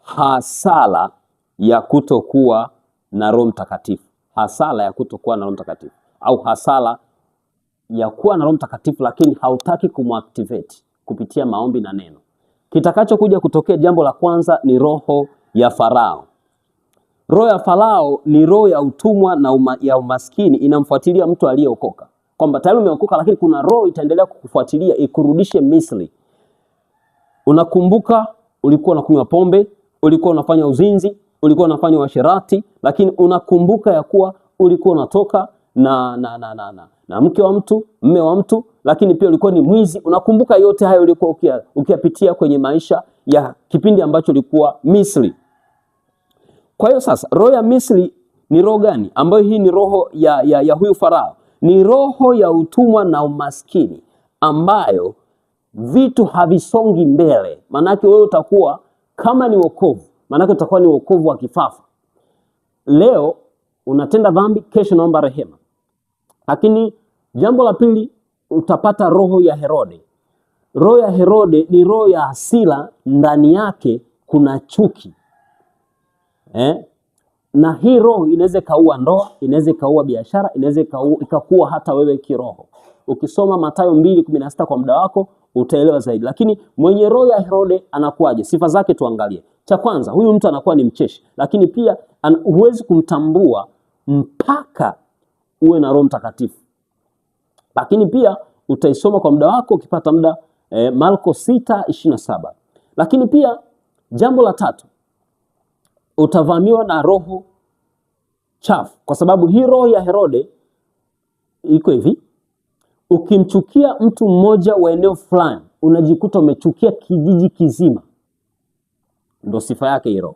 hasara ya kutokuwa na Roho Mtakatifu, hasara ya kutokuwa na Roho Mtakatifu, au hasara ya kuwa na Roho Mtakatifu lakini hautaki kumactivate kupitia maombi na neno. Kitakachokuja kutokea, jambo la kwanza ni roho ya Farao. Roho ya Farao ni roho ya utumwa na ya umaskini, inamfuatilia mtu aliyeokoka. Kwamba tayari umeokoka lakini kuna roho itaendelea kukufuatilia ikurudishe Misri. Unakumbuka ulikuwa unakunywa pombe, ulikuwa unafanya uzinzi, ulikuwa unafanya uasherati, lakini unakumbuka ya kuwa ulikuwa unatoka na mke wa mtu, mme wa mtu, lakini pia ulikuwa ni mwizi. Unakumbuka yote hayo ulikuwa ukiyapitia kwenye maisha ya kipindi ambacho ulikuwa Misri. Kwa hiyo sasa roho ya Misri ni roho gani? Ambayo hii ni roho ya huyu Farao. Ni roho ya utumwa na umaskini ambayo vitu havisongi mbele. Manake wewe utakuwa kama ni wokovu, manake utakuwa ni wokovu wa kifafa. Leo unatenda dhambi, kesho naomba rehema. Lakini jambo la pili, utapata roho ya Herode. Roho ya Herode ni roho ya hasira, ndani yake kuna chuki. Na hii roho inaweza kaua ndoa, inaweza kaua biashara, inaweza ikakuwa hata wewe kiroho. Ukisoma Mathayo 2:16 kwa muda wako utaelewa zaidi. Lakini mwenye roho ya Herode anakuaje? Sifa zake tuangalie. Cha kwanza, huyu mtu anakuwa ni mcheshi, lakini pia huwezi kumtambua mpaka uwe na Roho Mtakatifu. Lakini pia utaisoma kwa muda wako ukipata muda, Marko 6:27. Lakini pia jambo la tatu, utavamiwa na roho chafu, kwa sababu hii roho ya Herode iko hivi: ukimchukia mtu mmoja wa eneo fulani, unajikuta umechukia kijiji kizima. Ndio sifa yake hii roho.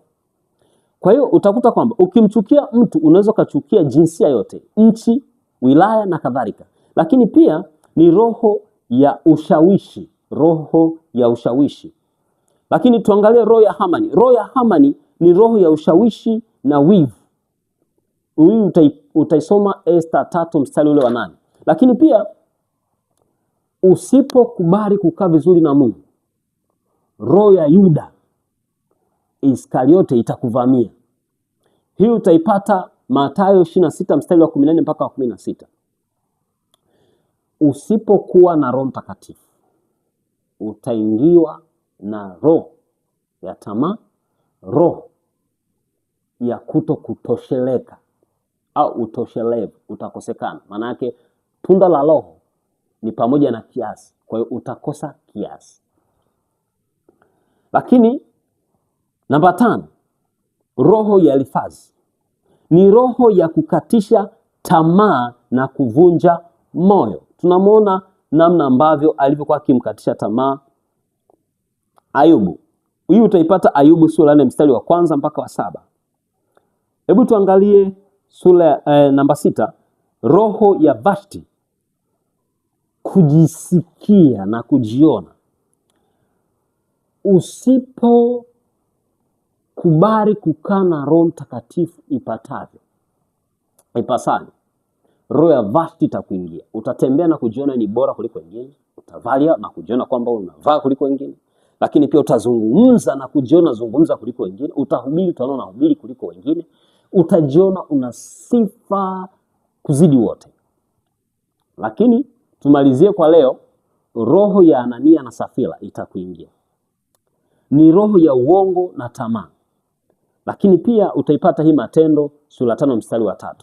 Kwa hiyo utakuta kwamba ukimchukia mtu unaweza kuchukia jinsia yote, nchi, wilaya na kadhalika. Lakini pia ni roho ya ushawishi, roho ya ushawishi. Lakini tuangalie roho ya Hamani. Roho ya Hamani ni roho ya ushawishi na wivu. Huyu utaisoma Esther 3:8. Lakini pia usipokubali kukaa vizuri na Mungu, roho ya Yuda Iskariote itakuvamia. Hii utaipata Mathayo 26:14 mpaka 16. Usipokuwa na Roho Mtakatifu, utaingiwa na roho ya tamaa, roho ya kutokutosheleka au utoshelevu utakosekana. Maana yake tunda la Roho ni pamoja na kiasi. Kwa hiyo utakosa kiasi. Lakini namba 5, roho ya Elifazi ni roho ya kukatisha tamaa na kuvunja moyo. Tunamwona namna ambavyo alivyokuwa akimkatisha tamaa Ayubu. Hii utaipata Ayubu sura 4 mstari wa 1 mpaka wa 7. Hebu tuangalie sura namba 6, roho ya Vashti, kujisikia na kujiona. Usipokubali kukaa na Roho Mtakatifu ipasavyo, roho ya Vashti itakuingia. Utatembea na kujiona ni bora kuliko wengine, utavalia na kujiona kwamba unavaa kuliko wengine, lakini pia utazungumza na kujiona zungumza kuliko wengine, utahubiri utaona unahubiri kuliko wengine, utajiona una sifa kuzidi wote. Lakini tumalizie kwa leo, roho ya Anania na Safira itakuingia. Ni roho ya uongo na tamaa. Lakini pia utaipata hii Matendo sura 5 mstari wa 3.